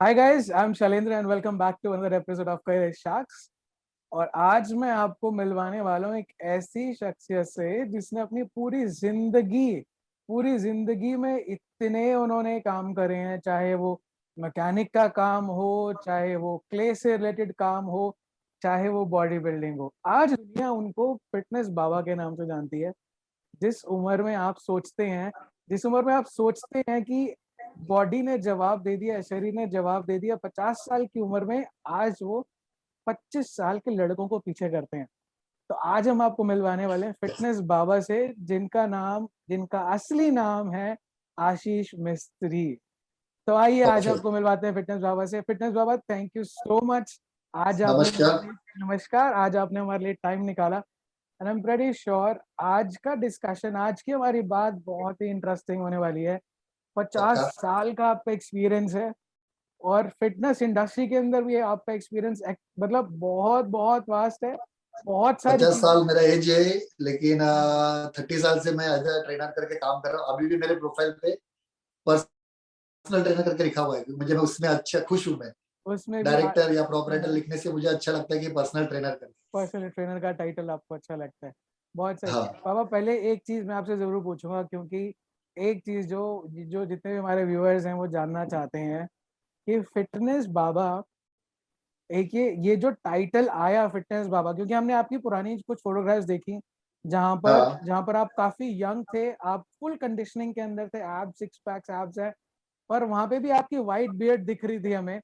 Hi guys, I am Shailendra and welcome back to another episode of career sharks. और आज मैं आपको मिलवाने वाला हूँ एक ऐसी शख्सियत से जिसने अपनी पूरी जिंदगी में इतने उन्होंने काम करे हैं, चाहे वो मैकेनिक का काम हो, चाहे वो क्ले से रिलेटेड काम हो, चाहे वो बॉडी बिल्डिंग हो। आज दुनिया उनको फिटनेस बाबा के नाम से जानती है। जिस उम्र में आप सोचते हैं जिस उम्र में आप सोचते हैं कि बॉडी ने जवाब दे दिया, शरीर ने जवाब दे दिया, 50 साल की उम्र में आज वो 25 साल के लड़कों को पीछे करते हैं। तो आज हम आपको मिलवाने वाले हैं फिटनेस बाबा से, जिनका असली नाम है आशीष मिस्त्री। तो आइए आज अच्छा, आपको मिलवाते हैं फिटनेस बाबा से। Fitness Baba, thank you so much. आज आपने नमस्कार। हमारे लिए नमस्कार, आज आपने हमारे लिए टाइम निकाला। And I am pretty sure आज का डिस्कशन, आज की हमारी बात बहुत ही इंटरेस्टिंग होने वाली है। पचास पक्का। साल का आपका एक्सपीरियंस है और फिटनेस इंडस्ट्री के अंदर भी आपका एक्सपीरियंस मतलब बहुत बहुत वास्ट है। बहुत सारी 50 साल चीजें। मेरा एज है, लेकिन 30 साल से मैं एज ए ट्रेनर करके काम कर रहा हूँ। अभी भी मेरे प्रोफाइल पे पर्सनल ट्रेनर करके लिखा हुआ है, क्योंकि मुझे मैं उसमें अच्छा खुश हूँ। मैं उसमें भी डायरेक्टर या प्रोपराइटर लिखने से मुझे अच्छा लगता है कि पर्सनल ट्रेनर करके। पर्सनल ट्रेनर का टाइटल आपको अच्छा लगता है। बहुत सही। हाँ, बाबा, पहले एक चीज मैं आपसे जरूर पूछूंगा, क्योंकि एक चीज जो जो जितने भी हमारे व्यूअर्स हैं वो जानना चाहते हैं कि फिटनेस बाबा, एक ये जो टाइटल आया फिटनेस बाबा, क्योंकि हमने आपकी पुरानी कुछ फोटोग्राफ्स देखी हाँ। जहां पर आप काफी यंग थे, आप फुल कंडीशनिंग के अंदर थे, आप सिक्स पैक्स एब्स है, पर वहां पे भी आपकी वाइट बियर्ड दिख रही थी हमें।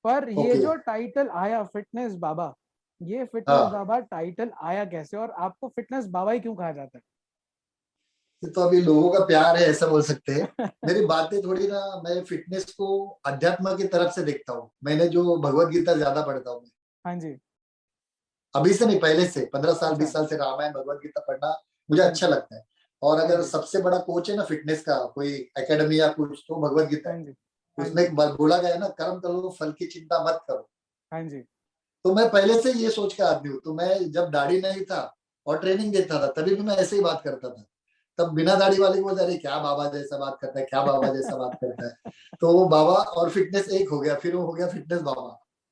पर ये ओके। जो टाइटल आया फिटनेस बाबा, ये फिटनेस हाँ, बाबा टाइटल आया कैसे, और आपको फिटनेस बाबा ही क्यों कहा जाता ये तो अभी लोगों का प्यार है, ऐसा बोल सकते हैं। है? मेरी बातें थोड़ी ना, मैं फिटनेस को अध्यात्म की तरफ से देखता हूँ। मैंने जो भगवत गीता ज्यादा पढ़ता हूँ। हाँ जी। अभी से नहीं, पहले से 15 साल अच्छा। 20 साल से रामायण भगवत गीता पढ़ना मुझे हाँ अच्छा जी। लगता है। और हाँ अगर जी। सबसे बड़ा कोच है ना फिटनेस का, कोई एकेडमी या कुछ, तो भगवत गीता हाँ है। जी। हाँ उसमें जी। एक बार बोला गया है ना, कर्म करो फल की चिंता मत करो। हाँ जी। तो मैं पहले से ये सोच के आदमी हूँ। तो मैं जब दाढ़ी नहीं था और ट्रेनिंग देता था, तभी भी मैं ऐसे ही बात करता था। तब बिना दाढ़ी वाले को बोलते, अरे क्या बाबा जैसा बात करता है, क्या बाबा जैसा बात करता है। तो वो बाबा और फिटनेस एक हो गया, फिर वो हो गया फिटनेस बाबा।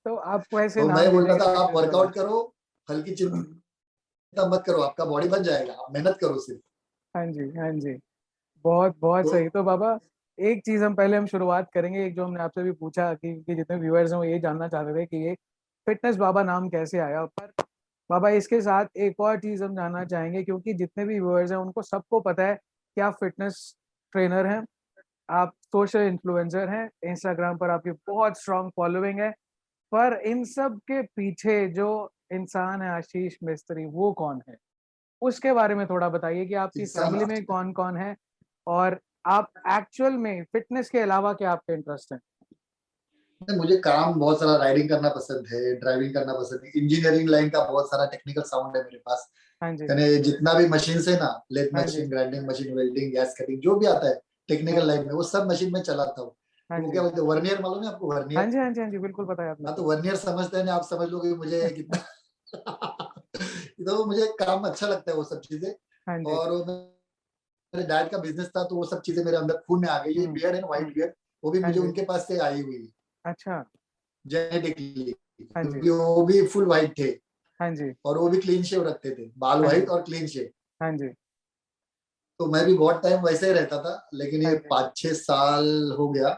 तो आपको ऐसे तो नाम मैं देने बोलता का था, आप फिटनेस बाबा। वर्कआउट करो, फल की चिंता मत करो, आपका बॉडी बन जाएगा, आप मेहनत करो सिर्फ। हाँ जी। हाँ जी। बहुत बहुत तो सही। तो बाबा, एक चीज हम शुरुआत करेंगे, एक जो हमने आपसे भी पूछा कि जितने व्यूअर्स हैं वो ये जानना चाहते थे कि ये फिटनेस बाबा नाम कैसे आया। पर बाबा, इसके साथ एक और चीज हम जानना चाहेंगे, क्योंकि जितने भी व्यूअर्स हैं उनको सबको पता है कि आप फिटनेस ट्रेनर हैं, आप सोशल इन्फ्लुएंसर हैं, इंस्टाग्राम पर आपकी बहुत स्ट्रांग फॉलोइंग है। पर इन सब के पीछे जो इंसान है आशीष मिस्त्री, वो कौन है? उसके बारे में थोड़ा बताइए कि आपकी इंसान, फैमिली में कौन कौन है, और आप एक्चुअल में फिटनेस के अलावा क्या आपके इंटरेस्ट हैं? मुझे काम बहुत सारा, राइडिंग करना पसंद है, ड्राइविंग करना पसंद है, इंजीनियरिंग लाइन का बहुत सारा टेक्निकल साउंड है मेरे पास। हाँ जी। यानी जितना भी मशीन है ना, लेथ हाँ जी। Machine, grinding machine, welding, gas cutting, जो भी आता है हाँ टेक्निकल जी। लाइन में, वो सब मशीन में चलाता हूँ। हाँ तो वो क्या जी। बोलते हैं, वर्नियर मालूम है आपको, हाँ वर्नियर? जी। हाँ जी। हाँ जी, बिल्कुल पता है आपने। हाँ, तो वर्नियर समझते हैं ना, आप समझ लो कि मुझे कितना तो मुझे काम अच्छा लगता है वो सब चीजें। हाँ जी। और वो मेरे डैड का बिजनेस था, तो वो सब चीजें मेरे अंदर खून में आ गई। ये हम्म। बियर्ड है ना, व्हाइट हम्म। बियर्ड, वो भी हाँ मुझे जी। उनके पास से आई हुई है, अच्छा। जेनेटिकली, हाँ जी। क्योंकि वो भी फुल व्हाइट थे। हाँ जी। और वो भी क्लीन शेव रखते थे, बाल हाँ जी। व्हाइट और क्लीन शेव। हाँ जी। तो मैं भी बहुत टाइम वैसे ही रहता था, लेकिन हाँ ये जी। 5-6 साल हो गया।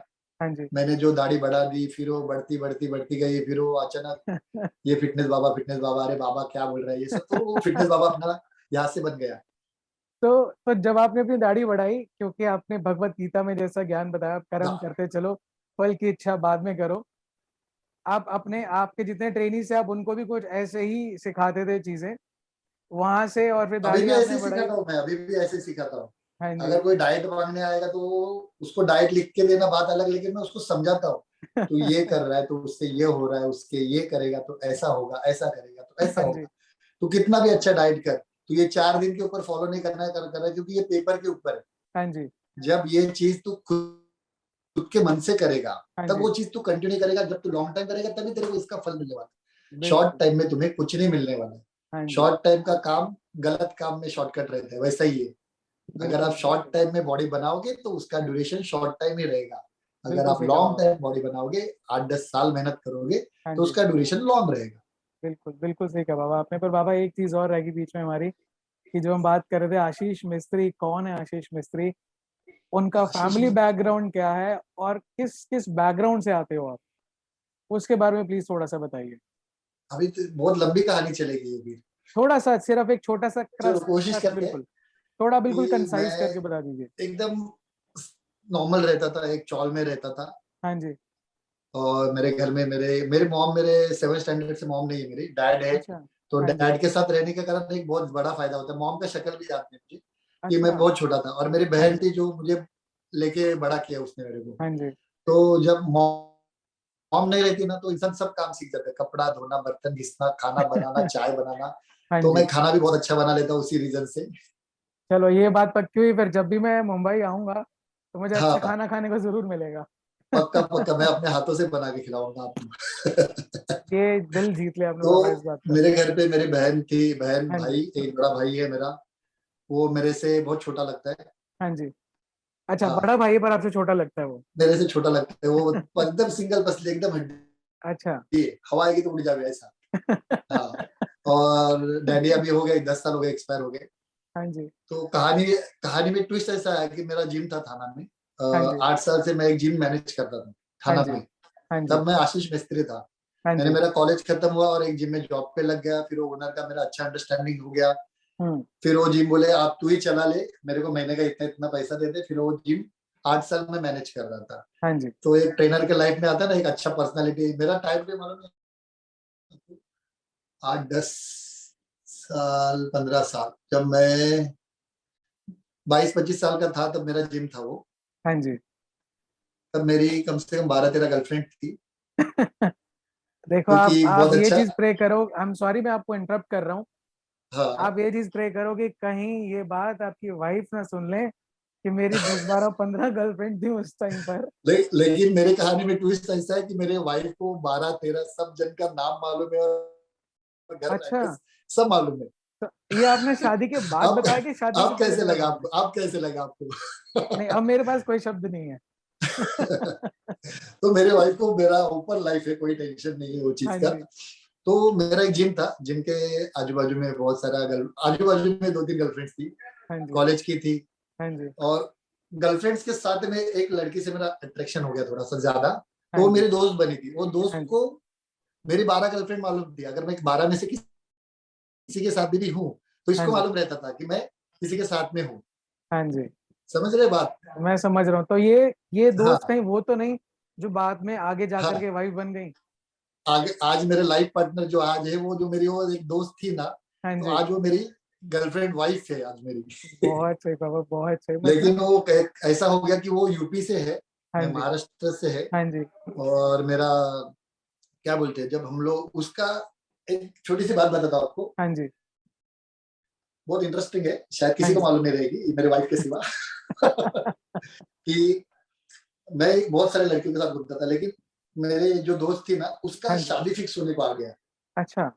हाँ जी। मैंने जो दाढ़ी बढ़ा दी, फिर वो बढ़ती बढ़ती बढ़ती गई, फिर वो अचानक ये फिटनेस बाबा, फिटनेस बाबा, अरे बाबा क्या बोल रहा है ये सब, तो वो फिटनेस बाबा अपना यहाँ से बन गया। तो जब आपने अपनी दाढ़ी बढ़ाई, क्योंकि आपने भगवत गीता में जैसा ज्ञान बताया, कर्म दा- करते चलो, फल की इच्छा बाद में करो, आप अपने आपके जितने ट्रेनीज थे आप उनको भी कुछ ऐसे ही सिखाते थे चीजें वहां से, और फिर अभी दाढ़ी भी ऐसे आपने ही बढ़ाई? सिखाता हूँ, मैं अभी भी ऐसे ही सिखाता हूँ। हाँ जी। अगर कोई डाइट मांगने आएगा तो उसको डाइट लिख के देना बात अलग, लेकिन मैं उसको समझाता हूँ, तो ये कर रहा है तो उससे ये हो रहा है, उसके ये करेगा तो ऐसा होगा, ऐसा करेगा तो ऐसा हाँ जी। होगा। तो कितना भी अच्छा डाइट कर, तो ये 4 दिन के ऊपर फॉलो नहीं करना है, कर रहा है, क्योंकि ये पेपर के ऊपर है। हाँ जी। जब ये चीज तू खुद के मन से करेगा, हाँ तब जी। वो चीज तू कंटिन्यू करेगा। जब तू लॉन्ग टाइम करेगा, तभी तेरे को इसका फल मिलने वाला है। शॉर्ट बिल्कुल। टाइम में तुम्हें कुछ नहीं मिलने वाला है। हाँ जी। शॉर्ट टाइम का काम गलत काम में शॉर्टकट रहता है, वैसा ही है। अगर आप बिल्कुल शॉर्ट बिल्कुल। टाइम में बॉडी बनाओगे, तो उसका ड्यूरेशन शॉर्ट टाइम ही रहेगा। अगर बिल्कुल आप सही लॉन्ग कहा। टाइम बॉडी बनाओगे, 8-10 साल मेहनत करोगे, हाँ तो जी, उसका ड्यूरेशन लॉन्ग रहेगा। बिल्कुल बिल्कुल सही कहा बाबा आपने। पर बाबा एक चीज और रहेगी बीच में हमारी, कि जो हम बात कर रहे थे आशीष मिस्त्री, कौन है आशीष मिस्त्री, उनका आशीष फैमिली बैकग्राउंड क्या है, और किस किस बैकग्राउंड से आते हो आप, उसके बारे में प्लीज थोड़ा सा बताइए। अभी तो बहुत लंबी कहानी चलेगी ये भी। थोड़ा सा, सिर्फ एक छोटा सा चलो क्रस्ट कोशिश क्रस्ट, करते हैं बिल्कुल थोड़ा, बिल्कुल कि मैं कंसाइज करके बता दीजिए। एकदम नॉर्मल रहता था, एक चौल में रहता था। हाँ जी। और मेरे घर में मेरे मेरे मॉम, मेरे 7 स्टैंडर्ड से मॉम नहीं है, मेरी डैड है। अच्छा। तो हाँ जी। डैड के साथ रहने के कारण एक बहुत बड़ा फायदा होता है, मॉम का शक्ल भी याद नहीं मुझे, कि मैं अच्छा। बहुत छोटा था। और मेरी हाँ बहन जी। थी जो मुझे लेके बड़ा किया उसने मेरे को। हाँ जी। तो जब मॉम नहीं रहती ना, तो इंसान सब काम सीख जाता है, कपड़ा धोना, बर्तन घिसना, खाना बनाना, चाय बनाना। हाँ तो जी। मैं खाना भी बहुत अच्छा बना लेता हूँ उसी रीजन से। चलो ये बात पक्की हुई, फिर जब भी मैं मुंबई आऊंगा तो मुझे अच्छा हाँ, खाना खाने को जरूर मिलेगा। पक्का पक्का मैं अपने हाथों से बना के खिलाऊंगा आपको। ये दिल जीत लिया आपने तो बाबा इस बात का। मेरे घर पे मेरी बहन थी, बहन हाँ जी। भाई, एक बड़ा भाई है मेरा। वो मेरे से बहुत छोटा लगता है। हाँ जी। अच्छा, हाँ, बड़ा भाई है पर आपसे छोटा लगता है वो। मेरे से छोटा लगता है वो। एकदम सिंगल पसली, एकदम हड्डी अच्छा। है, हवा आएगी तो उड़ जावे ऐसा। हाँ। और डैडी अभी हो गए 10 साल हो गए, एक्सपायर हो गए। हाँ जी। तो कहानी कहानी में ट्विस्ट ऐसा है कि मेरा जिम था थाना में। हाँ जी। 8 साल से मैं एक जिम मैनेज करता था हाँ थाना जी। में। हाँ जी। तब मैं आशीष मिस्त्री था। हाँ मैंने जी। मेरा कॉलेज खत्म हुआ और एक जिम में जॉब पे लग गया, फिर वो ओनर का मेरा अच्छा अंडरस्टैंडिंग हो गया। हम्म। फिर वो जिम बोले आप तू ही चला ले, मेरे को महीने का इतना इतना पैसा दे दे। फिर वो जिम 8 साल में मैनेज कर रहा था। हाँ जी। तो एक ट्रेनर के लाइफ में आता है ना एक अच्छा पर्सनालिटी, मेरा टाइम पे मालूम है 8-10 साल 15 साल, जब मैं 22-25 साल का था तब मेरा जिम था वो। हाँ जी। तब मेरी कम से कम 12-13 गर्लफ्रेंड थी, देखो, आप क्योंकि आप बहुत ये अच्छा। चीज प्रे करो, आई एम सॉरी मैं आपको इंटरप्ट कर रहा हूँ। हाँ, आप ये चीज प्रे करो कि कहीं ये बात आपकी वाइफ ना सुन ले कि मेरी 10 12 15 गर्लफ्रेंड थी उस टाइम पर। लेकिन मेरे कहानी में ट्विस्ट ऐसा है कि मेरे वाइफ को 12-13 सब जन का नाम मालूम है, और घर का अच्छा, एड्रेस सब मालूम है। तो ये आपने शादी के बाद आप बताया कि शादी से आप पहले कैसे पता लगा था आपने? आपको, आप कैसे लगा नहीं, आपको? अब मेरे पास कोई शब्द नहीं है। तो मेरे वाइफ को मेरा ओपन लाइफ है, कोई टेंशन नहीं है वो चीज हाँ का। जी। तो मेरा एक जिम था, जिम के आजू बाजू में बहुत सारा गर्ल, आजू बाजू में 2-3 गर्लफ्रेंड्स थी, हाँ जी। कॉलेज की थी। हाँ जी। और गर्लफ्रेंड्स के साथ में एक लड़की से मेरा अट्रैक्शन हो गया थोड़ा सा ज्यादा। तो हाँ वो जी। मेरी दोस्त बनी थी, वो हाँ दोस्त जी। को मेरी 12 गर्लफ्रेंड मालूम थी। अगर मैं 12 में से किसी के साथ भी हूँ, तो हाँ इसको जी। मालूम रहता था कि मैं किसी के साथ में हूँ। हाँ जी। समझ रहे बात? मैं समझ रहा हूँ। तो ये दोस्त हाँ कहीं वो तो नहीं जो बाद में आगे जाकर हाँ। के वाइफ बन गई? आगे आज मेरे लाइफ पार्टनर जो आज है, वो जो मेरी वो एक दोस्त थी ना, हाँ तो जी। आज वो मेरी गर्लफ्रेंड वाइफ है आज मेरी। बहुत सही बाबा, बहुत सही, मतलब। लेकिन वो ऐसा हो गया कि वो यूपी से है, हाँ मैं जी। महाराष्ट्र से है। हाँ जी। और मेरा क्या बोलते हैं, जब हम लोग उसका, एक छोटी सी बात बताता हूँ आपको, हाँ जी। बहुत इंटरेस्टिंग है, शायद हाँ किसी को जी। मालूम नहीं रहेगी मेरे वाइफ के सिवा। कि मैं बहुत सारे लड़कियों के साथ घूमता था, लेकिन मेरे जो दोस्त थी ना, उसका हाँ जी। शादी फिक्स होने को आ गया। अच्छा।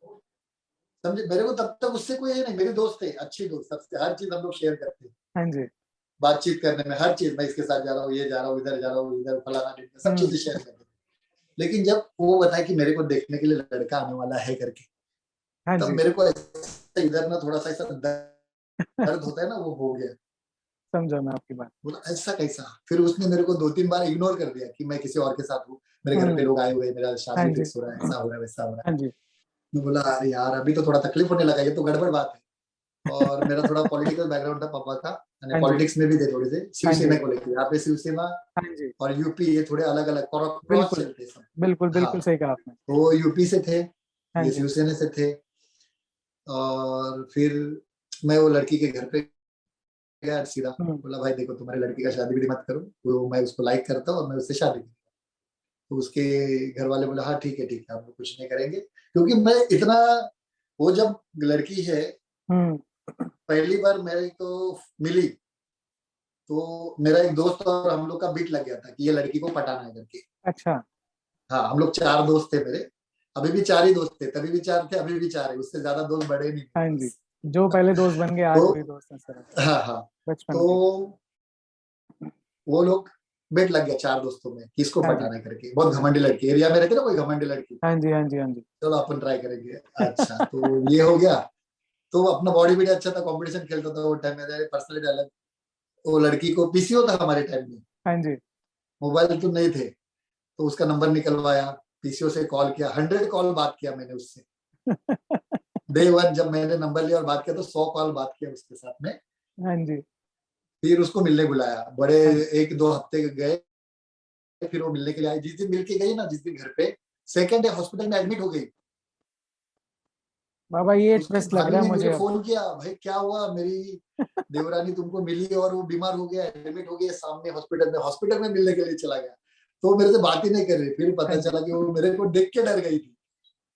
समझे, मेरे को तब तक उससे कोई है नहीं, मेरी दोस्त है, अच्छी दोस्त, सबसे हर चीज हम लोग शेयर करते हैं। हाँ जी। बातचीत करने में हर चीज, मैं इसके साथ जा रहा हूँ, ये जा रहा हूँ, इधर जा रहा हूँ, इधर फलाना ढिमका, सब हम्म। चीजें शेयर करते हैं। लेकिन जब वो बताया कि मेरे को देखने के लिए लड़का आने वाला है करके, हाँ तब जी। मेरे को ऐसा इधर ना थोड़ा सा ऐसा दर्द होता है ना, वो हो गया। समझा मैं आपकी बात। बोला ऐसा कैसा? फिर उसने मेरे को 2-3 बार इग्नोर कर दिया कि मैं किसी और के साथ हूँ, मेरे घर पे हम्म। लोग आए हुए हैं, मेरा हाँ शादी जी। फिक्स हो रहा है, ऐसा हो रहा है, वैसा हो रहा है। हाँ जी। मैं बोला अरे यार, अभी तो थोड़ा तकलीफ होने लगा, ये तो गड़बड़ बात है। और मेरा थोड़ा पॉलिटिकल बैकग्राउंड था पापा का, हाँ जी। पॉलिटिक्स में भी थे थोड़े से, हाँ जी। शिवसेना को लेकर। यहाँ पे शिवसेना हाँ जी। और यूपी ये थोड़े अलग अलग क्रॉस बिल्कुल चलते सब। बिल्कुल हाँ, बिल्कुल सही कहा आपने। तो वो यूपी से थे, हाँ ये जी। शिवसेना से थे। और फिर मैं वो लड़की के घर पे गया सीधा। हम्म। बोला भाई देखो, तुम्हारी लड़की का शादी भी मत करो, वो मैं उसको लाइक करता हूँ और मैं उससे शादी करूँ। तो उसके घर वाले बोला हाँ ठीक है, हम लोग कुछ नहीं करेंगे, क्योंकि मैं इतना, वो जब लड़की है हम्म। पहली बार मेरे को मिली, तो मेरा एक दोस्त और हम लोग का बीट लग गया था कि ये लड़की को पटाना है करके। अच्छा। हाँ, हम लोग 4 दोस्त थे मेरे, अभी भी 4 ही दोस्त थे, तभी भी 4 थे, अभी भी 4 है, उससे ज्यादा दोस्त बड़े नहीं मेरे हाँ जी। पास। जो पहले दोस्त बन गए आज तो भी दोस्त हैं सर, हाँ हाँ, बचपन के। तो वो लोग बेट लग गया 4 दोस्तों में, किसको हाँ जी, पटाना करके। बहुत घमंडी लड़की एरिया में रहती ना, कोई घमंडी लड़की, हाँ जी, हाँ जी, हाँ जी। चलो अपन ट्राई करेंगे। अच्छा, तो ये हो गया। तो अपना बॉडी भी अच्छा था, कंपटीशन खेलता था वो टाइम में, पर्सनलिटी अलग। वो लड़की को पीसीओ था हमारे टाइम में, हाँ जी। मोबाइल तो नहीं थे, तो उसका नंबर निकलवाया, पीसीओ से कॉल किया, 100 कॉल बात किया मैंने उससे। डे वन जब मैंने नंबर लिया और बात किया, तो 100 कॉल बात किया उसके साथ में। हाँ जी, फिर उसको मिलने बुलाया, बड़े हाँ जी। 1-2 हफ्ते गए। फिर वो मिलने के लिए आई, जिस दिन मिलके गई ना, जिस दिन घर पे, सेकेंड डे हॉस्पिटल में एडमिट हो गई। बाबा ये उसकी ट्विस्ट लग भाभी रहा है ने मुझे मुझे अब। फोन किया, भाई क्या हुआ, मेरी देवरानी तुमको मिली और वो बीमार हो गया, एडमिट हो गया सामने हॉस्पिटल में मिलने के लिए चला गया। तो वो मेरे से बात ही नहीं कर रही। फिर हाँ पता जी। चला कि वो मेरे को देख के डर गई थी।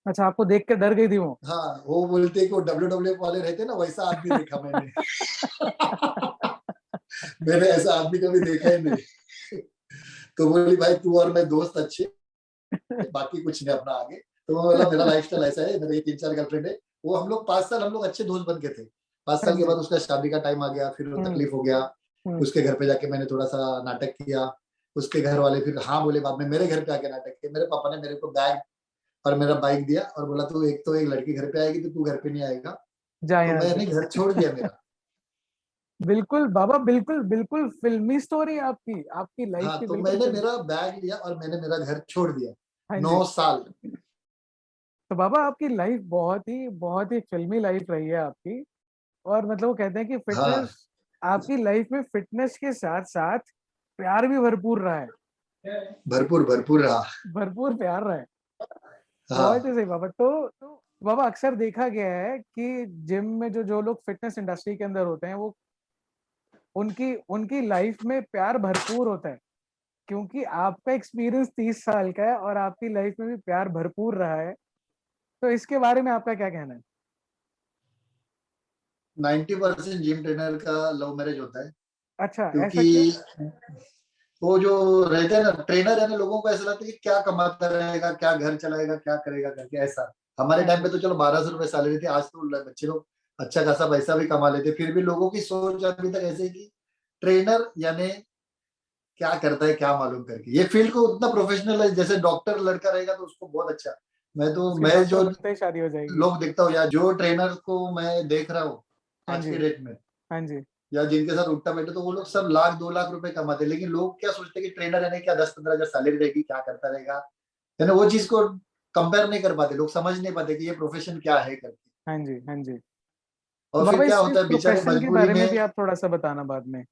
अच्छा, आपको देख के डर गई थी वो? हाँ, वो बोलते कि वो WWE वाले रहते ना, वैसा आदमी देखा मैंने। मैंने ऐसा आदमी कभी देखा ही नहीं। तो बोली, भाई तू और मैं दोस्त अच्छे, बाकी कुछ नहीं, अपना आगे। तो मैं बोला, मेरा लाइफस्टाइल ऐसा है, मेरे ये 3-4 गर्लफ्रेंड है। वो हम लोग 5 साल हम लोग अच्छे दोस्त बन के थे। 5 हाँ साल के जी। बाद उसका शादी का टाइम आ गया, फिर वो हम्म, तकलीफ हो गया। हम्म। उसके घर पे जाके मैंने थोड़ा सा नाटक किया। उसके घर वाले फिर हाँ बोले, बाद में मेरे घर पे आके नाटक किया। मेरे पापा ने मेरे को बैग और मेरा बाइक दिया और बोला, तू एक तो एक लड़की घर पे आएगी, तो तू घर पे नहीं आएगा। जा तो यहाँ से। मैंने घर छोड़ दिया मेरा। बिल्कुल बाबा, बिल्कुल बिल्कुल फिल्मी स्टोरी आपकी, आपकी लाइफ हाँ, की तो बिल्कुल मैंने फिल्म। मेरा बैग लिया और मैंने मेरा घर छोड़ दिया। हाँ जी। 9 साल। तो बाबा आपकी लाइफ बहुत ही फिल्मी लाइफ रही है आपकी। और मतलब वो कहते हैं कि हाँ, फिटनेस, आपकी लाइफ में फिटनेस के साथ साथ प्यार भी भरपूर रहा है। भरपूर भरपूर रहा। भरपूर प्यार रहा है। बहुत हाँ, ही सही बाबा। तो बाबा अक्सर देखा गया है कि जिम में जो जो लोग फिटनेस इंडस्ट्री के अंदर होते हैं, वो उनकी उनकी लाइफ में प्यार भरपूर होता है। क्योंकि आपका एक्सपीरियंस 30 साल का है और आपकी लाइफ में भी प्यार भरपूर रहा है। तो इसके बारे में आपका क्या कहना है? 90% जिम ट्रेनर का लव मैरिज होता है। अच्छा, ऐसा क्योंकि क्यों? वो जो रहते हैं ना ट्रेनर, है ना, लोगों को ऐसा लगता है कि क्या कमाता रहेगा, क्या घर चलाएगा, क्या करेगा करके, ऐसा। हमारे हाँ टाइम जी, पे तो चलो 1200 रुपए सैलरी थी, आज तो बच्चे लोग अच्छा खासा पैसा भी कमा लेते। फिर भी लोगों की सोच अभी तक ऐसे है कि ट्रेनर यानी क्या करता है, क्या मालूम करके। ये फील्ड को उतना प्रोफेशनल है, जैसे डॉक्टर लड़का रहेगा तो उसको बहुत अच्छा। उसके मैं डॉक्टर जो बनते ही शादी हो जाएगी। लोग देखता हूँ या जो ट्रेनर को मैं देख रहा हूँ हाँ आज जी, के डेट में, हाँ जी। या जिनके साथ उठता बैठे, तो वो लोग सब 1-2 लाख रुपए कमाते हैं। लेकिन लोग क्या सोचते हैं कि ट्रेनर यानी क्या 10-15 हजार सैलरी रहेगी, क्या करता रहेगा, है ना। वो चीज को कंपेयर नहीं कर पाते लोग, समझ नहीं पाते कि ये प्रोफेशन क्या है करके। हाँ जी, हाँ जी। तो और फिर बाबा क्या इस होता है बेचारे प्रोफेशन के मजबूरी बारे में में, भी आप थोड़ा सा बताना बाद में। और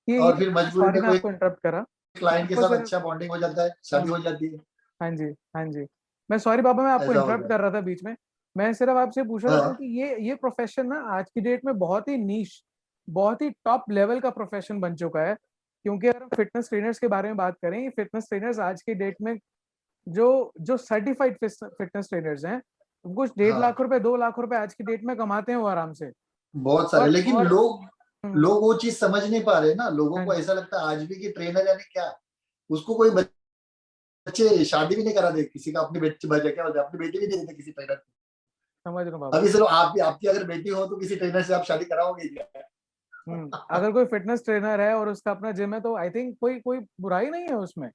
ये फिर मजबूरी सॉरी में मैं कोई आपको इंटरप्ट करा। क्लाइंट के आपको साथ सिर्फ अच्छा बॉन्डिंग हो जाता है, शादी हम्म, हो जाती है। हाँ जी, हाँ जी। मैं सॉरी बाबा, मैं आपको ऐसा इंटरप्ट होता है। कर रहा था बीच में। मैं सिर्फ आपसे पूछ रहा था हाँ, क्योंकि ये प्रोफेशन ना आज की डेट में बहुत ही नीश, बहुत ही टॉप लेवल का प्रोफेशन बन चुका है। क्योंकि अगर हम फिटनेस ट्रेनर्स के बारे में बात करें, फिटनेस ट्रेनर्स आज की डेट में जो जो सर्टिफाइड फिटनेस ट्रेनर्स हैं, कुछ 1.5 लाख रुपए, 2 लाख रुपए आज की डेट में कमाते हैं वो आराम से। बहुत सारे। लेकिन और लोग हम्म, लोग वो चीज समझ नहीं पा रहे ना। लोगों हाँ को जी, ऐसा लगता है आज भी कि ट्रेनर यानी क्या, उसको कोई बच्चे शादी भी नहीं करा दे किसी का, अपनी बेटी बचा, क्या बोलते हैं, अपनी बेटी भी नहीं देते किसी ट्रेनर को। समझ रहा हूँ बाबा। अभी चलो आप, आपकी अगर बेटी हो तो किसी ट्रेनर से आप शादी कराओगे क्या? अगर कोई फिटनेस ट्रेनर है और उसका अपना जिम है तो आई थिंक कोई कोई बुराई नहीं है उसमें।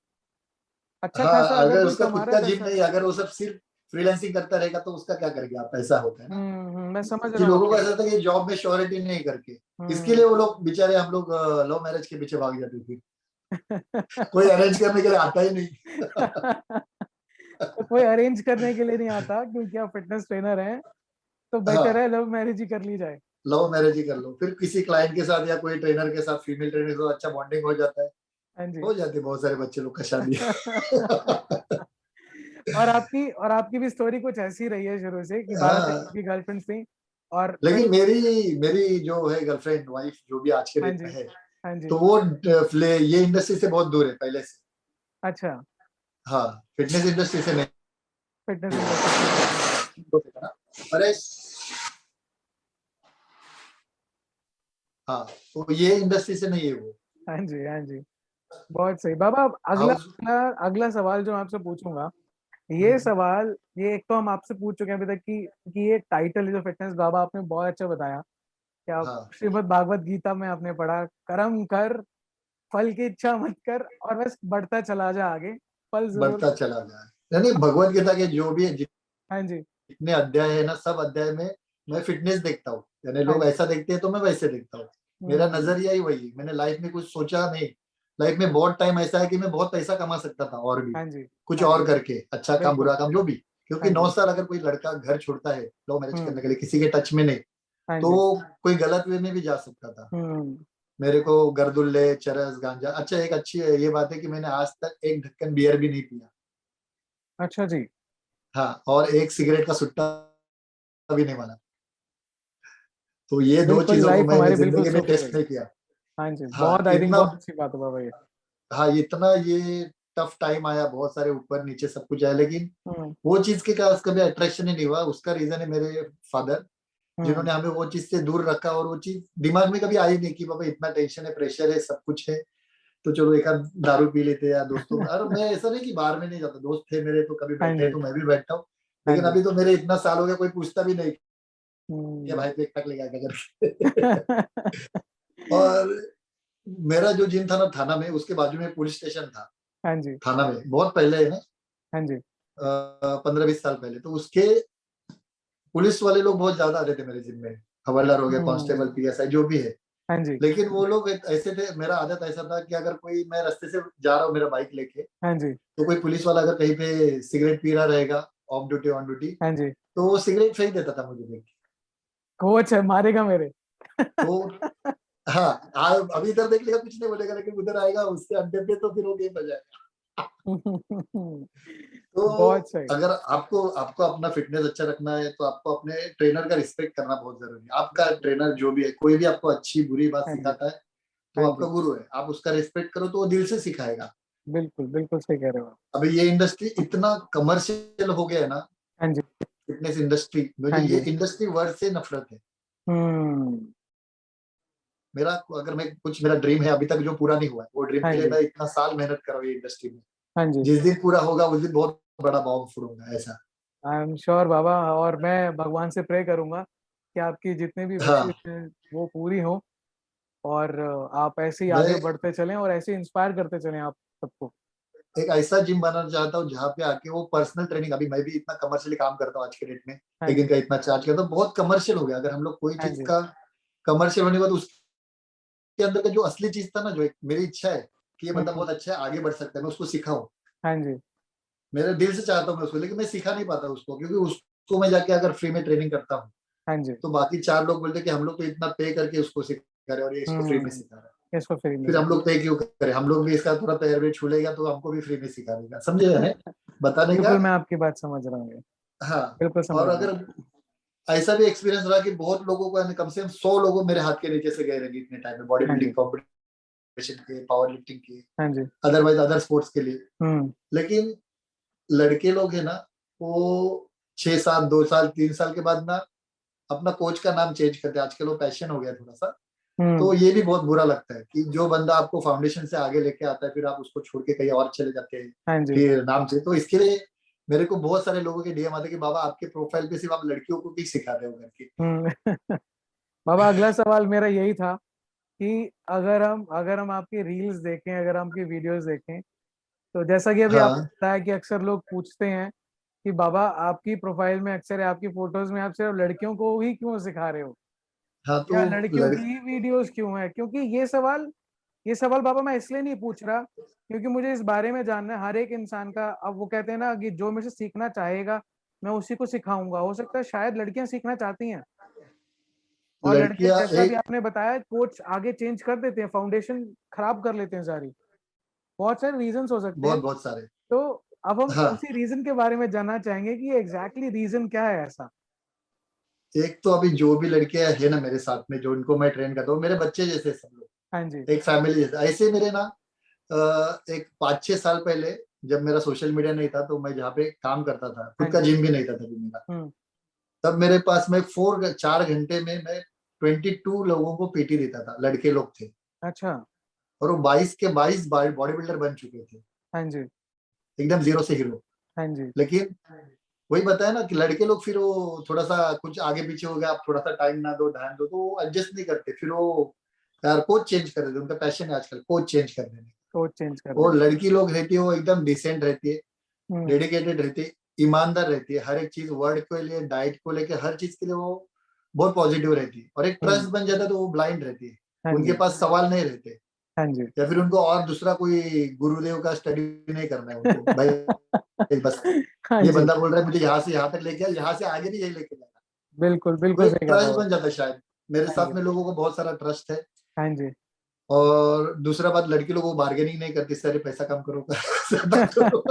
अच्छा खासा हाँ, अगर अगर कोई उसका कमा खुद रहा का है जिम पैसा। नहीं, अगर वो सब सिर्फ फ्रीलांसिंग करता रहेगा तो उसका क्या करेंगे आप, ऐसा होता है ना। मैं समझ कि रहा हूँ लोगों आपकी को ऐसा बात। था कि जॉब में श्योरिटी नहीं करके, इसके हम्म। लिए वो लोग बेचारे, हम लोग लव मैरिज के पीछे भाग जाते थे। कोई अरेंज करने के लिए आता ही नहीं। तो कोई अरेंज करने के लिए नहीं आता क्योंकि आप फिटनेस ट्रेनर हैं। तो बेटर है हाँ, लव मैरिज ही कर ली जाए। लव मैरिज ही कर लो, फिर किसी क्लाइंट के साथ या कोई ट्रेनर के साथ, फीमेल ट्रेनर के साथ अच्छा बॉन्डिंग हो जाता है। हाँ जी। हो जाती है बहुत सारे बच्चे लोग का शादी। और आपकी भी स्टोरी कुछ ऐसी रही है शुरू से कि 12-13 हाँ, की गर्लफ्रेंड्स थी। और फिर लेकिन मेरी मेरी जो है गर्लफ्रेंड वाइफ, जो भी आज के हाँ डेट जी, में है, हाँ जी। तो वो ये इंडस्ट्री से बहुत दूर है पहले से। अच्छा, हाँ, फिटनेस इंडस्ट्री से नहीं। फिटनेस इंडस्ट्री से नहीं है। अरे, हाँ, तो ये इंडस्ट्री से नहीं है वो। हाँ जी, हाँ जी। बहुत सही बाबा। अब अगला हाउस। अगला अगला सवाल जो मैं आपसे पूछूंगा, ये सवाल, ये एक तो हम आपसे पूछ चुके हैं अभी तक कि ये टाइटल जो फिटनेस, बाबा आपने बहुत अच्छा बताया कि आप हाँ, श्रीमद् भागवत गीता में आपने पढ़ा, कर्म कर फल की इच्छा मत कर और बस बढ़ता चला जा आगे, फल जरूर बढ़ता मिलेगा। चला जाए। यानी भगवत गीता के जो भी है, हाँ जी, जितने अध्याय है ना, सब अध्याय में मैं फिटनेस देखता हूँ। यानी हाँ लोग जी। ऐसा देखते हैं तो मैं वैसे देखता हूँ। मेरा हम्म। नजरिया ही वही है। मैंने लाइफ में कुछ सोचा नहीं। लाइफ में बहुत टाइम ऐसा है कि मैं बहुत पैसा कमा सकता था और भी हाँ जी, कुछ हाँ जी। और करके, अच्छा काम बिल्कुल। बुरा काम जो भी। क्योंकि हाँ जी। 9 साल अगर कोई लड़का घर छोड़ता है लव मैरिज हम्म। करने के लिए, किसी के टच में नहीं, हाँ तो जी। कोई गलत वे में भी जा सकता था। हम्म। मेरे को गर्दुल्ले, चरस, गांजा, अच्छा एक अच्छी ये बात है कि मैंने आज तक एक ढक्कन बियर भी नहीं पिया। अच्छा जी। हाँ, और एक सिगरेट का सुट्टा भी नहीं माना। तो ये दो बिल्कुल चीजों को लाइफ मैंने हमारी बिल्कुल जिंदगी में सुखी टेस्ट रही। नहीं किया। हाँ जी, हाँ बहुत आई थिंक इतना, बहुत अच्छी बात है बाबा ये। हाँ इतना ये टफ टाइम आया, बहुत सारे ऊपर नीचे सब कुछ आया, लेकिन हम्म। वो चीज के पास कभी अट्रैक्शन ही नहीं हुआ। उसका रीजन है मेरे फादर, हम्म। जिन्होंने हमें वो चीज से दूर रखा। और वो चीज दिमाग में कभी आई नहीं कि बाबा इतना टेंशन है, प्रेशर है, सब कुछ है, तो चलो एक आध दारू पी लेते हैं या दोस्तों में। अरे मैं ऐसा नहीं कि बाहर में नहीं जाता, दोस्त थे मेरे तो कभी हाँ बैठे जी, तो मैं भी बैठता हूँ। हाँ लेकिन जी। अभी तो मेरे इतना साल हो गया, कोई पूछता भी नहीं कि हम्म। भाई तू एक टक ले गया क्या करके। और मेरा जो जिम था ना थाना में, उसके बाजू में पुलिस स्टेशन था। हाँ जी, थाना में बहुत पहले है ना, हाँ जी, 15-20 साल पहले, तो उसके पुलिस वाले लोग बहुत ज्यादा आते थे मेरे जिम में। हवलदार हो गया, कांस्टेबल, हम्म। पीएसआई जो भी है। हाँ जी, लेकिन वो लोग ऐसे थे, मेरा आदत ऐसा था कि अगर कोई, मैं रास्ते से जा रहा हूँ मेरा बाइक लेके, हाँ जी, तो कोई पुलिस वाला अगर कहीं पे सिगरेट पी रहा रहेगा, ऑफ ड्यूटी ऑन ड्यूटी, हाँ जी। तो वो सिगरेट फेंक देता था मुझे देख के। कोच है, मारेगा मेरे। तो हाँ, अभी इधर देख लेगा कुछ नहीं बोलेगा, लेकिन उधर आएगा उसके अड्डे पे तो फिर वो गेम बजाएगा। तो बहुत सही। अगर आपको आपको अपना फिटनेस अच्छा रखना है, तो आपको अपने ट्रेनर का रिस्पेक्ट करना बहुत जरूरी है। आपका ट्रेनर जो भी है, कोई भी आपको अच्छी बुरी बात हाँ जी, सिखाता है, तो हाँ वो आपका जी। गुरु है, आप उसका रिस्पेक्ट करो तो वो दिल से सिखाएगा। बिल्कुल, बिल्कुल सही कह रहे हो आप। अभी ये इंडस्ट्री इतना कमर्शियल हो गया है ना, हाँ जी, फिटनेस इंडस्ट्री, मुझे हाँ ये जी। इंडस्ट्री वर्ड से नफरत है। हम्म। मेरा अगर मैं कुछ, मेरा ड्रीम है अभी तक जो पूरा नहीं हुआ है, वो ड्रीम हाँ के लिए जी, मैं इतना साल मेहनत कर रहा हूँ ये इंडस्ट्री में। हाँ जी। जिस दिन पूरा होगा उस दिन बहुत बड़ा बॉम्ब फोड़ूंगा ऐसा। आई एम श्योर बाबा, और मैं भगवान से प्रे करूंगा कि आपकी जितनी भी विशेष हाँ, हैं वो पूरी हो, और आप ऐसे ही आगे मैं बढ़ते चलें और ऐसे ही इंस्पायर करते चलें आप सबको। एक ऐसा जिम बनाना चाहता हूँ जहाँ पे आके वो पर्सनल ट्रेनिंग, अभी मैं भी इतना कमर्शियली काम करता हूँ आज के डेट में, हाँ एक दिन जी, का इतना चार्ज करता हूँ, बहुत कमर्शियल हो गया। अगर हम लोग कोई हाँ चीज जी, का कमर्शियल होने के बाद उसके अंदर का जो असली चीज था ना, जो एक मेरी इच्छा है कि ये बंदा हम्म। बहुत अच्छा है, आगे बढ़ सकता है, मैं उसको सिखाऊं। हाँ जी, मेरे दिल से चाहता हूँ मैं उसको, लेकिन मैं सिखा नहीं पाता उसको, क्योंकि उसको मैं जाके अगर फ्री में ट्रेनिंग करता हूँ, हाँ जी। तो बाकी 4 लोग बोलते हैं कि हम लोग तो इतना पे करके उसको सिखा रहे हैं और ये इसको फ्री में सिखा रहा है। इसको फ्री में फिर हम सिखा। लोग पे क्यों करें, हम लोग भी इसका थोड़ा पैर वेर छू लेगा तो हमको भी फ्री में सिखा देगा, समझे है बताने का। बिल्कुल मैं आपकी बात समझ रहा हूँ ये। हाँ, बिल्कुल समझ और रहा हूँ। अगर ऐसा भी एक्सपीरियंस रहा कि बहुत लोगों को, कम से कम 100 लोगों मेरे हाथ के नीचे से गए रहेंगे इतने टाइम में, बॉडी हाँ जी, बिल्डिंग कॉम्पिटिशन के, पावर लिफ्टिंग के, हाँ जी। अदरवाइज अदर स्पोर्ट्स के लिए। हम्म। लेकिन लड़के लोग है ना, वो 6 साल, 2 साल, 3 साल के बाद ना अपना कोच का नाम चेंज करते हैं। आजकल वो पैशन हो गया थोड़ा सा। तो हम्म। ये भी बहुत बुरा लगता है कि जो बंदा आपको फाउंडेशन से आगे लेके आता है, फिर आप उसको छोड़ के कहीं और चले जाते हैं हाँ जी। फिर नाम से। तो इसके लिए मेरे को बहुत सारे लोगों के डीएम आते हैं कि बाबा आपके प्रोफाइल पे सिर्फ आप लड़कियों को भी सिखा रहे हो करके। हम्म। बाबा अगला सवाल मेरा यही था कि अगर हम आपकी रील्स देखें, अगर हम आपकी वीडियोस देखें, तो जैसा कि अभी आपने हाँ बताया कि अक्सर लोग पूछते हैं कि बाबा आपकी प्रोफाइल में अक्सर आपकी फोटोज में आप सिर्फ लड़कियों को ही क्यों सिखा रहे हो, हाँ, तो या लड़कियों की ही वीडियोस क्यों है? क्योंकि ये सवाल बाबा मैं इसलिए नहीं पूछ रहा क्योंकि मुझे इस बारे में जानना है हर एक इंसान का। अब वो कहते हैं ना कि जो मुझे सीखना चाहेगा मैं उसी को सिखाऊंगा। हो सकता है शायद लड़कियां सीखना चाहती हैं, और लड़के लड़कियां जैसा भी एक, आपने बताया कोच आगे चेंज कर देते हैं, फाउंडेशन खराब कर लेते हैं सारी। बहुत सारे रीजंस हो सकते हैं। बहुत बहुत सारे। तो अब हम हाँ, उसी रीजन के बारे में जानना चाहेंगे कि एग्जैक्टली रीजन क्या है ऐसा। एक तो अभी जो भी लड़कियां है ना मेरे साथ में, जो इनको मैं ट्रेन करता हूँ, मेरे बच्चे जैसे सब लोग, हाँ जी, एक फैमिली जैसे। ऐसे मेरे ना एक 5-6 साल पहले, जब मेरा सोशल मीडिया नहीं था, तो मैं जहाँ पे काम करता था, हाँ खुद का जी। जिम भी नहीं था तभी मेरा, हम्म। तब मेरे पास में 4 घंटे में मैं 22 लोगों को पीटी देता था, लड़के लोग थे। अच्छा। और वो 22 के 22 बॉडी बिल्डर बन चुके थे, हाँ जी, एकदम जीरो से हीरो। हाँ जी। लेकिन वही बताया ना कि लड़के लोग फिर वो थोड़ा सा कुछ आगे पीछे हो गया, आप थोड़ा सा टाइम ना दो, ध्यान दो, तो वो एडजस्ट नहीं करते। फिर वो यार कोच चेंज कर देते, उनका पैशन है आजकल कोच चेंज कर देने। कोच चेंज कर और देते हैं। लड़की लोग रहती है वो एकदम डिसेंट रहती है, हम्म। डेडिकेटेड रहती है, ईमानदार रहती है, हर एक चीज वर्ड को लिए, डाइट को लेके, हर चीज के लिए वो बहुत पॉजिटिव रहती है। और एक हम्म। ट्रस्ट बन जाता है तो वो ब्लाइंड रहती है, हाँ उनके जी। पास सवाल नहीं रहते, हाँ जी। या फिर उनको और दूसरा कोई गुरुदेव का स्टडी नहीं करना है उनको भाई, बस हाँ ये जी। बंदा बोल रहा है मुझे यहाँ से यहाँ तक लेके आ, यहाँ से आगे भी यही लेके जाना। बिल्कुल तो बिल्कुल एक सही कहा ट्रस्ट बाबा। बन जाता है शायद, मेरे हाँ साथ जी। में लोगों को बहुत सारा ट्रस्ट है। हाँ जी। और दूसरा बात, लड़की लोग वो बार्गेनिंग नहीं करती, सारे पैसा कम करो ज्यादा करो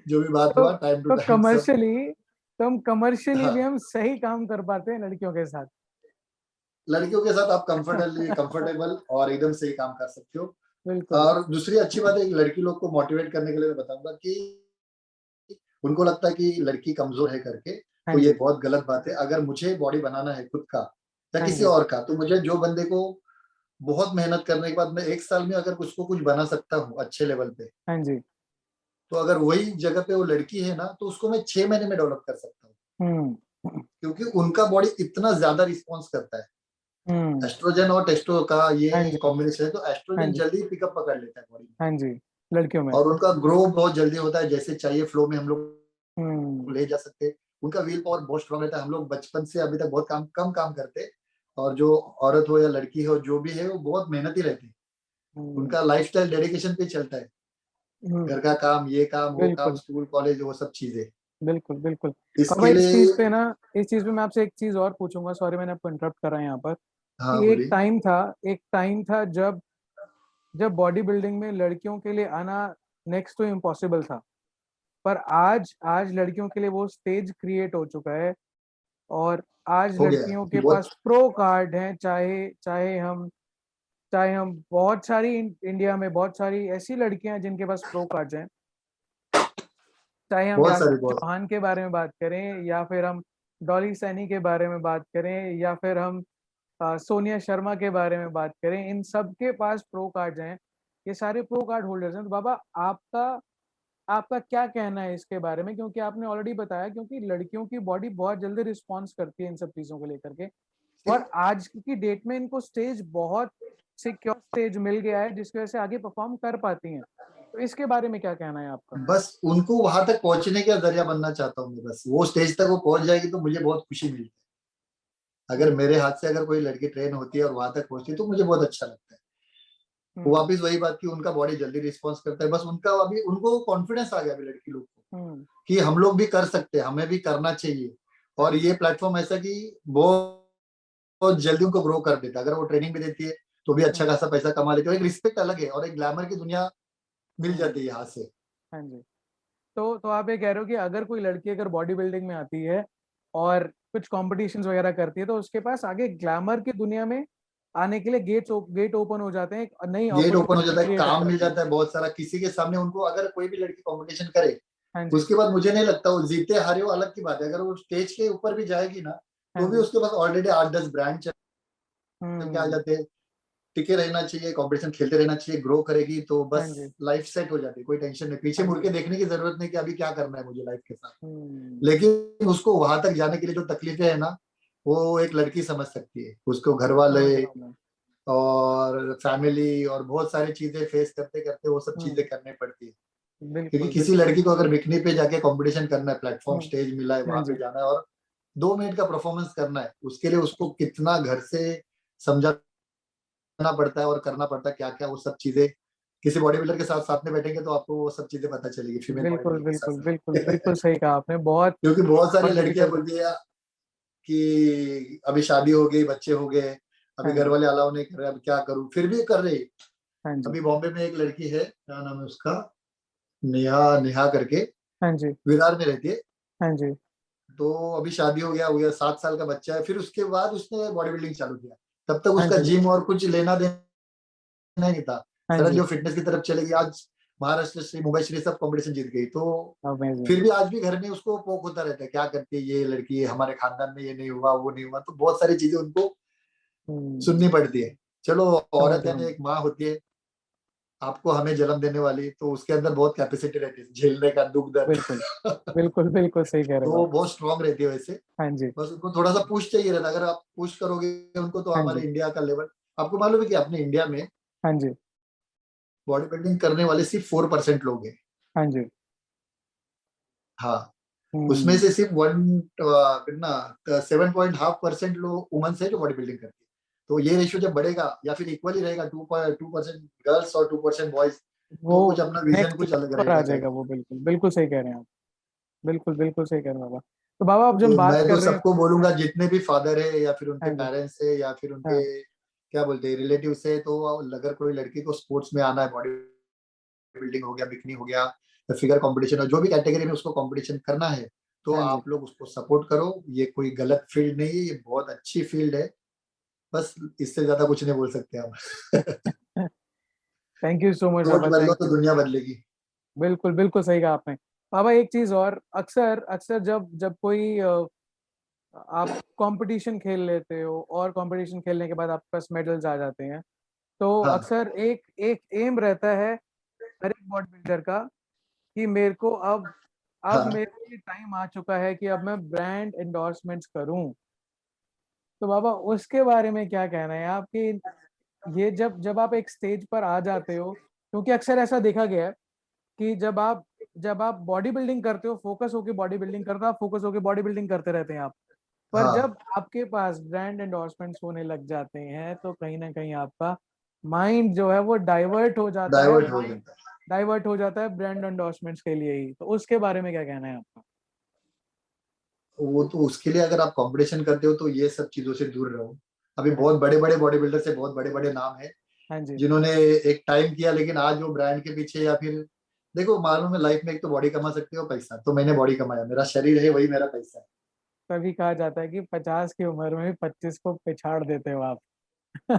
जो भी बात तो हुआ टाइम टू तो टाइम सब। कमर्शियली, तो हम कमर्शियली भी हाँ, हम सही काम कर पाते हैं लड़कियों के साथ। लड़कियों के साथ आप कंफर्टेबल और एकदम सही काम कर सकते हो। बिल्कुल। और दूसरी अच्छी बात है, लड़की लोग को मोटिवेट करने के लिए मैं बताऊंगा कि उनको लगता है कि लड़की कमजोर है करके, हाँ तो ये जी। बहुत गलत बात है। अगर मुझे बॉडी बनाना है खुद का या हाँ किसी जी। और का, तो मुझे जो बंदे को बहुत मेहनत करने के बाद मैं 1 साल में अगर उसको कुछ बना सकता हूँ अच्छे लेवल पे, हाँ जी। तो अगर वही जगह पे वो लड़की है ना, तो उसको मैं 6 महीने में डेवलप कर सकता हूँ, हम्म। क्योंकि उनका बॉडी इतना ज्यादा रिस्पॉन्स करता है। हम्म। एस्ट्रोजन और टेस्टो का हाँ ये जी। कॉम्बिनेशन है, तो हाँ एस्ट्रोजन जी। जल्दी पिकअप पकड़ लेता है बॉडी में, हाँ जी। लड़कियों में। और उनका ग्रो बहुत जल्दी होता है, जैसे चाहिए फ्लो में हम लोग हम्म। ले जा सकते हैं। उनका व्हील पावर बहुत स्ट्रांग रहता है। हम लोग बचपन से अभी तक बहुत कम काम करते हैं, और जो औरत हो या लड़की हो जो भी है वो बहुत मेहनती रहती है, हम्म। उनका लाइफस्टाइल डेडिकेशन पे चलता है, घर का काम, ये काम, वो काम, बिल्कुल स्कूल कॉलेज, वो सब चीजें। बिल्कुल बिल्कुल। और इसके भाई इस चीज लिए, पे ना, इस चीज पे मैं आपसे एक चीज और पूछूंगा, सॉरी मैंने आपको इंटरप्ट करा यहाँ पर, हाँ कि बोलिए। एक टाइम था जब जब बॉडी बिल्डिंग में लड़कियों के लिए आना नेक्स्ट टू इम्पॉसिबल था। पर आज आज लड़कियों के लिए वो स्टेज क्रिएट हो चुका है। और आज हो गया है लड़कियों के पास बहुत। प्रो कार्ड हैं, चाहे चाहे हम बहुत सारी इंडिया में बहुत सारी ऐसी लड़कियां हैं जिनके पास प्रो कार्ड्स हैं। चाहे हम बहुत यास्मीन सारी बहुत चौहान के बारे में बात करें, या फिर हम डॉली सैनी के बारे में बात करें, या फिर हम सोनिया शर्मा के बारे में बात करें, इन सब के पास प्रो कार्ड्स हैं। ये सारे प्रो कार्ड होल्डर्स हैं। तो बाबा, आपका आपका क्या कहना है इसके बारे में? क्योंकि आपने ऑलरेडी बताया, क्योंकि लड़कियों की बॉडी बहुत जल्दी रिस्पॉन्स करती है इन सब चीजों को लेकर के। और आज की डेट में इनको स्टेज बहुत सिक्योर स्टेज मिल गया है, जिसकी वजह से आगे परफॉर्म कर पाती हैं। तो इसके बारे में क्या कहना है आपका? बस उनको वहां तक पहुंचने का जरिया बनना चाहता हूँ मैं, बस वो स्टेज तक वो पहुंच जाएगी तो मुझे बहुत खुशी मिलती है। अगर हम्म। मेरे हाथ से अगर कोई लड़की ट्रेन होती है और वहां तक पहुंचती है तो मुझे बहुत अच्छा लगता है। वो हम्म। वापिस वही बात की, उनका बॉडी जल्दी रिस्पॉन्स करता है, बस उनका अभी उनको कॉन्फिडेंस आ गया अभी लड़की लोग को, हम्म। कि हम लोग भी कर सकते हैं, हमें भी करना चाहिए। और ये प्लेटफॉर्म ऐसा कि बहुत बहुत जल्दी उनको ग्रो कर देता है। अगर वो ट्रेनिंग भी देती है तो भी अच्छा हम्म। खासा पैसा कमा लेते हैं, एक रिस्पेक्ट अलग है और एक ग्लैमर की दुनिया मिल हम्म। जाती है यहाँ से। हाँ जी। तो आप ये कह रहे हो कि अगर कोई लड़की अगर बॉडी बिल्डिंग में आती है और कुछ कॉम्पिटिशन्स वगैरह करती है, तो उसके पास आगे ग्लैमर की दुनिया में आने के लिए गेट ओपन हो जाते हैं, एक नई गेट ओपन हो अपॉर्चुनिटी जाता है, क्रिएट हो काम मिल जाती है। जाता है बहुत सारा किसी के सामने उनको। अगर कोई भी लड़की कंपटीशन करे, हाँ जी। उसके बाद मुझे नहीं लगता वो जीते हारे वो अलग की बात है, अगर वो स्टेज के ऊपर भी जाएगी ना, हाँ तो भी जी। उसके पास ऑलरेडी 8-10 ब्रांड चल के आ हम्म। जाते हैं। टिके रहना चाहिए, कंपटीशन खेलते रहना चाहिए, ग्रो करेगी तो हाँ बस जी। लाइफ सेट हो जाती है, कोई टेंशन नहीं, पीछे हाँ मुड़ जी। के देखने की जरूरत नहीं कि अभी क्या करना है मुझे लाइफ के साथ। हम्म। लेकिन उसको वहां तक जाने के लिए जो तकलीफें है ना, वो एक लड़की समझ सकती है, उसको घर वाले समझ रहा हूँ मैं। और फैमिली और बहुत सारी चीजें फेस करते करते वो सब चीजें हम्म। करनी पड़ती है। क्योंकि बिल्कुल किसी बिल्कुल। लड़की को अगर बिकनी पे जाके कंपटीशन करना है, प्लेटफॉर्म हम्म। स्टेज मिला है, हाँ वहां पे जी। जाना है और 2 मिनट का परफॉर्मेंस करना है, उसके लिए उसको कितना घर से समझाना पड़ता है और करना पड़ता है क्या क्या, वो सब चीजें किसी बॉडी बिल्डर के साथ साथ में बैठेंगे तो आपको वो सब चीजें पता चलेगी, फीमेल बॉडी बिल्कुल बिल्डर के साथ बिल्कुल बिल्कुल साथ बिल्कुल सही कहा आपने। बहुत क्योंकि बहुत सारी बहुत लड़कियां डिफिकल्ट है। बोलती है कि अभी शादी हो गई, बच्चे हो गए, अभी हाँ घर जी। वाले अलाउ नहीं कर रहे, अब क्या करूं, फिर भी कर रही। हाँ जी। अभी बॉम्बे में एक लड़की है, क्या नाम है उसका, नेहा नेहा करके, हाँ जी। विरार में रहती है। हाँ जी। तो अभी शादी हो गया 7 साल का बच्चा है, फिर उसके बाद उसने बॉडी बिल्डिंग चालू किया। तब तक हाँ उसका जी। जिम और कुछ लेना देना नहीं था, हाँ सडनली जी। वो फिटनेस की तरफ चले गई। आज महाराष्ट्र श्री, मुंबई श्री सब कंपटीशन जीत गई। तो अमेजिंग। फिर भी आज भी घर में उसको पोक होता रहता है, क्या करती है ये लड़की, हमारे खानदान में ये नहीं हुआ वो नहीं हुआ, तो बहुत सारी चीजें उनको हम्म। सुननी पड़ती है। चलो, समझ औरत रहा है ना, हूँ। एक माँ होती है, आपको हमें जन्म देने वाली, तो उसके अंदर बहुत कैपेसिटी रहती है झेलने का दुख दर्द। बिल्कुल, बिल्कुल, बिल्कुल सही कह रहे तो हो वो आप। बहुत स्ट्रांग रहती है वैसे। हाँ जी, बस उनको थोड़ा सा पुश चाहिए रहता है, अगर आप पुश करोगे उनको तो हाँ हमारे जी, इंडिया का लेवल, आपको मालूम है कि अपने इंडिया में हाँ जी, बॉडी बिल्डिंग करने वाले सिर्फ 4% लोग हैं। हाँ जी। हाँ, उसमें हुँ, से सिर्फ वन कितना 7.5% लोग वुमेन्स है जो बॉडी बिल्डिंग करती है। तो ये रेशियो जब बढ़ेगा या फिर इक्वली रहेगा, 2% गर्ल्स और 2% बॉयज, वो तो कुछ अपना विजन नेक्स्ट कुछ अलग लेवल पर आ रहेगा जाएगा कहीं। वो, बिल्कुल, बिल्कुल सही कह रहे हैं आप। बिल्कुल, बिल्कुल सही कह रहे हैं बाबा। तो बाबा अब जब हम तो बात मैं तो कर रहे हैं। सबको बोलूंगा, जितने भी फादर है या फिर उनके हाँ जी, पेरेंट्स है या फिर उनके हाँ, क्या बोलते हैं रिलेटिव है, तो अगर कोई लड़की को स्पोर्ट्स में आना है, बॉडी बिल्डिंग हो गया, बिकनी हो गया, या फिगर कंपटीशन हो, जो भी कैटेगरी में उसको कंपटीशन करना है, तो हाँ जी। आप लोग उसको सपोर्ट करो। ये कोई गलत फील्ड नहीं है, ये बहुत अच्छी फील्ड है। बस इससे ज्यादा कुछ नहीं बोल सकते हम। थैंक यू सो मच सोच बाबा, बदलो थैंक तो यू। दुनिया बदलेगी। बिल्कुल, बिल्कुल सही कहा आपने। बाबा एक चीज़ और, अक्सर अक्सर जब जब कोई आप कंपटीशन खेल लेते हो और कंपटीशन खेलने के बाद आपके पास मेडल्स आ जाते हैं, तो हाँ अक्सर एक एक एम रहता है हर एक बॉडी बिल्डर का कि मेरे को अब हाँ मेरे लिए टाइम आ चुका है कि अब मैं ब्रांड एंडोर्समेंट्स करूं। तो बाबा उसके बारे में क्या कहना है आपकी? ये जब जब आप एक स्टेज पर आ जाते हो, क्योंकि अक्सर ऐसा देखा गया है कि जब आप बॉडी बिल्डिंग करते हो, फोकस होके बॉडी बिल्डिंग करते हो, आप फोकस होके बॉडी बिल्डिंग करते रहते हैं आप। पर हाँ, जब आपके पास ब्रांड एंडोर्समेंट्स होने लग जाते हैं तो कहीं ना कहीं आपका माइंड जो है वो डाइवर्ट हो जाता है, डाइवर्ट हो माइंड जाता है। डाइवर्ट हो जाता है ब्रांड एंडोर्समेंट्स के लिए ही। तो उसके बारे में क्या कहना है आपका? वो तो उसके लिए अगर आप कंपटीशन करते हो तो ये सब चीजों से दूर रहो। अभी हाँ जी, बहुत बड़े बड़े बॉडी बिल्डर से बहुत बड़े बड़े नाम है हाँ जी। जिन्होंने एक टाइम किया, लेकिन आज वो ब्रांड के पीछे या फिर देखो, मालूम है लाइफ में एक तो बॉडी कमा सकते हो पैसा, तो मैंने बॉडी कमाया, मेरा शरीर है वही मेरा पैसा तभी कहा जाता है कि 50 की उम्र में भी 25 को पिछाड़ देते हो आप। है।